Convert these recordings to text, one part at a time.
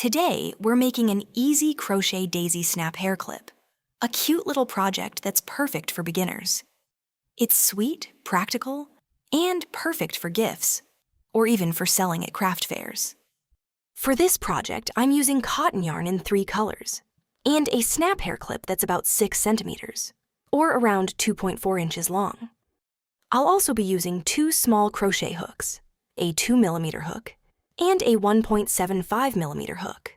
Today, we're making an easy crochet daisy snap hair clip, a cute little project that's perfect for beginners. It's sweet, practical, and perfect for gifts, or even for selling at craft fairs. For this project, I'm using cotton yarn in 3 colors, and a snap hair clip that's about 6 centimeters, or around 2.4 inches long. I'll also be using 2 small crochet hooks, a 2mm hook, and a 1.75mm hook.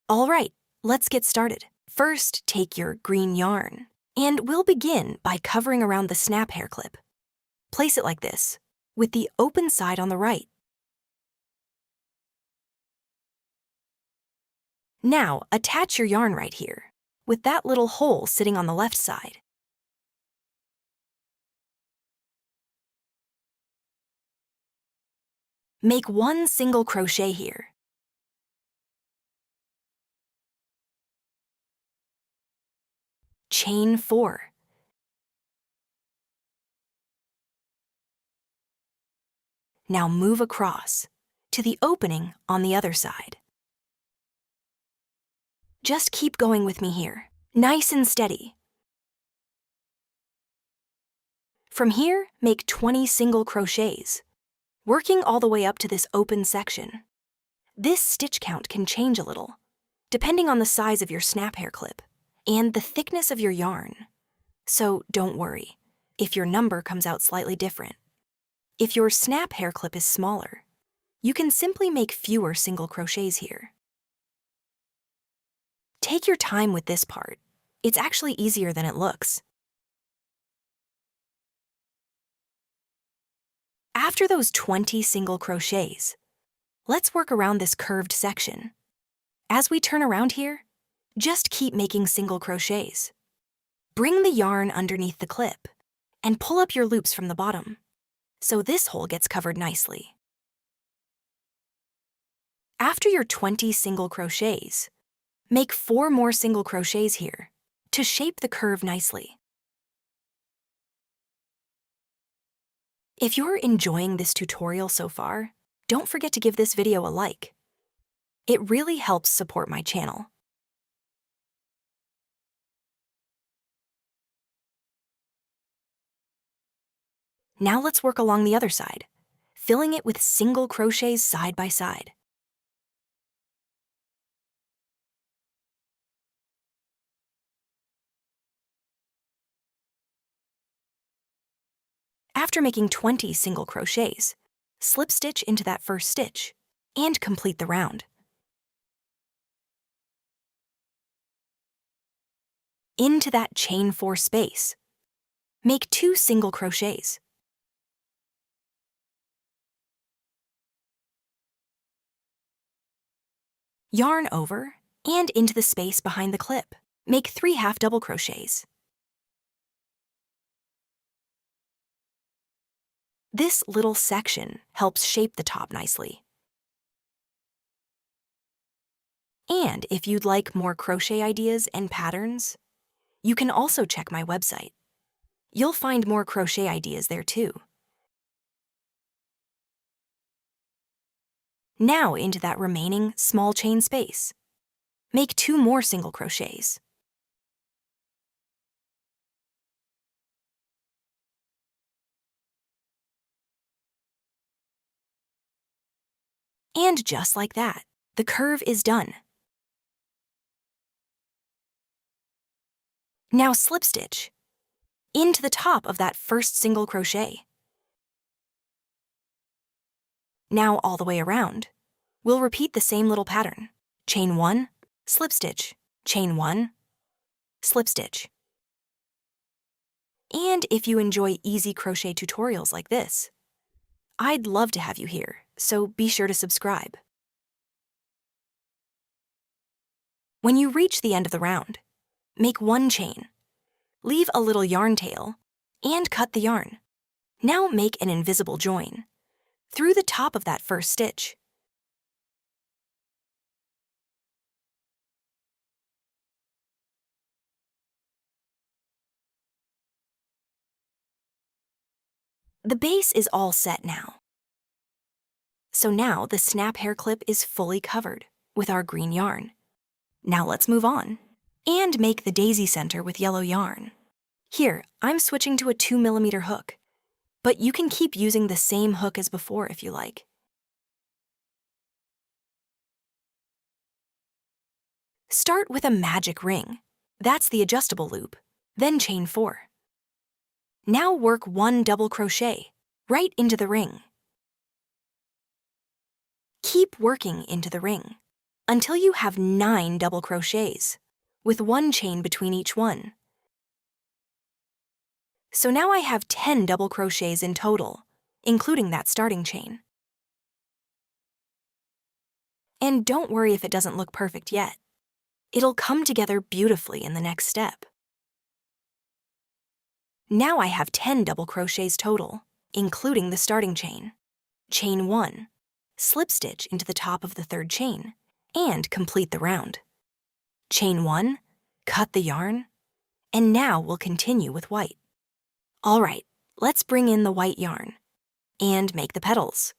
All right, let's get started. First, take your green yarn, and we'll begin by covering around the snap hair clip. Place it like this, with the open side on the right. Now, attach your yarn right here, with that little hole sitting on the left side. Make 1 single crochet here. Chain 4. Now move across to the opening on the other side. Just keep going with me here, nice and steady. From here, make 20 single crochets, working all the way up to this open section. This stitch count can change a little, depending on the size of your snap hair clip and the thickness of your yarn. So don't worry if your number comes out slightly different. If your snap hair clip is smaller, you can simply make fewer single crochets here. Take your time with this part. It's actually easier than it looks. After those 20 single crochets, let's work around this curved section. As we turn around here, just keep making single crochets. Bring the yarn underneath the clip and pull up your loops from the bottom, so this hole gets covered nicely. After your 20 single crochets, make 4 more single crochets here to shape the curve nicely. If you're enjoying this tutorial so far, don't forget to give this video a like. It really helps support my channel. Now let's work along the other side, filling it with single crochets side by side. After making 20 single crochets, slip stitch into that first stitch and complete the round. Into that chain 4 space, make 2 single crochets. Yarn over and into the space behind the clip. Make 3 half double crochets. This little section helps shape the top nicely. And if you'd like more crochet ideas and patterns, you can also check my website. You'll find more crochet ideas there too. Now into that remaining small chain space. Make 2 more single crochets. . And just like that, the curve is done. Now slip stitch into the top of that first single crochet. Now all the way around, we'll repeat the same little pattern. Chain 1, slip stitch, chain 1, slip stitch. And if you enjoy easy crochet tutorials like this, I'd love to have you here, so be sure to subscribe. When you reach the end of the round, make 1 chain, leave a little yarn tail, and cut the yarn. Now make an invisible join through the top of that first stitch. The base is all set now. So now the snap hair clip is fully covered with our green yarn. Now let's move on and make the daisy center with yellow yarn. Here, I'm switching to a 2mm hook, but you can keep using the same hook as before if you like. Start with a magic ring. That's the adjustable loop. Then chain 4. Now work 1 double crochet right into the ring. Keep working into the ring until you have 9 double crochets, with 1 chain between each one. So now I have 10 double crochets in total, including that starting chain. And don't worry if it doesn't look perfect yet. It'll come together beautifully in the next step. Now I have 10 double crochets total, including the starting chain. Chain 1, slip stitch into the top of the 3rd chain, and complete the round. Chain 1, cut the yarn, and now we'll continue with white. All right, let's bring in the white yarn and make the petals.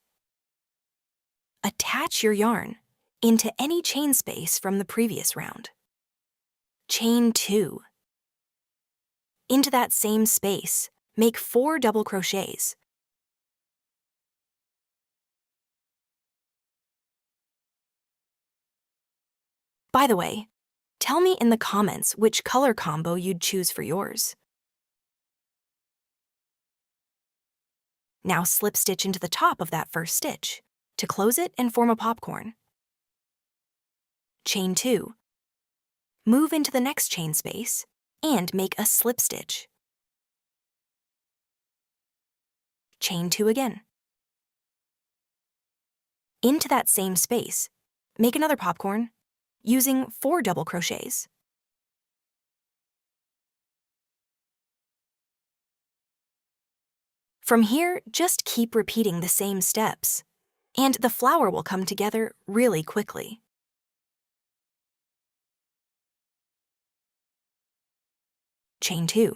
Attach your yarn into any chain space from the previous round. Chain 2. Into that same space, make 4 double crochets. By the way, tell me in the comments which color combo you'd choose for yours. Now slip stitch into the top of that first stitch to close it and form a popcorn. Chain 2. Move into the next chain space and make a slip stitch. Chain 2 again. Into that same space, make another popcorn using 4 double crochets. From here, just keep repeating the same steps, and the flower will come together really quickly. Chain 2.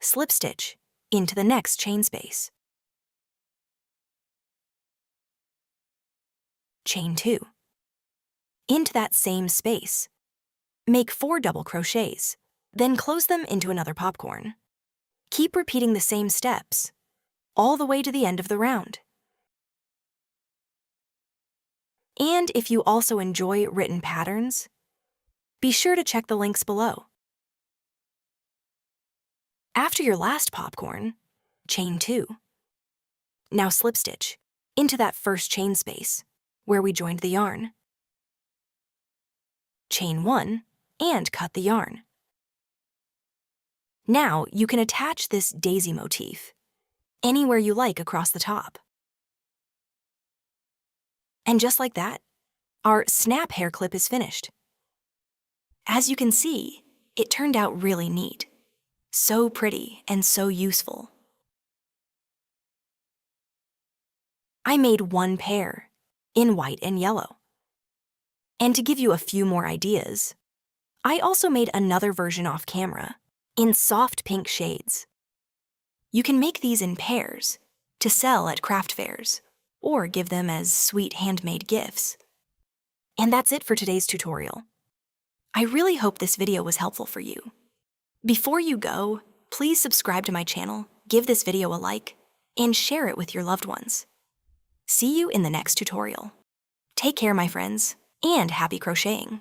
Slip stitch into the next chain space. Chain 2. Into that same space, make 4 double crochets, then close them into another popcorn. Keep repeating the same steps, all the way to the end of the round. And if you also enjoy written patterns, be sure to check the links below. After your last popcorn, chain 2. Now slip stitch into that first chain space where we joined the yarn. Chain 1 and cut the yarn. Now you can attach this daisy motif anywhere you like across the top. And just like that, our snap hair clip is finished. As you can see, it turned out really neat. So pretty and so useful. I made 1 pair in white and yellow. And to give you a few more ideas, I also made another version off camera in soft pink shades. You can make these in pairs to sell at craft fairs or give them as sweet handmade gifts. And that's it for today's tutorial. I really hope this video was helpful for you. Before you go, please subscribe to my channel, give this video a like, and share it with your loved ones. See you in the next tutorial. Take care, my friends, and happy crocheting!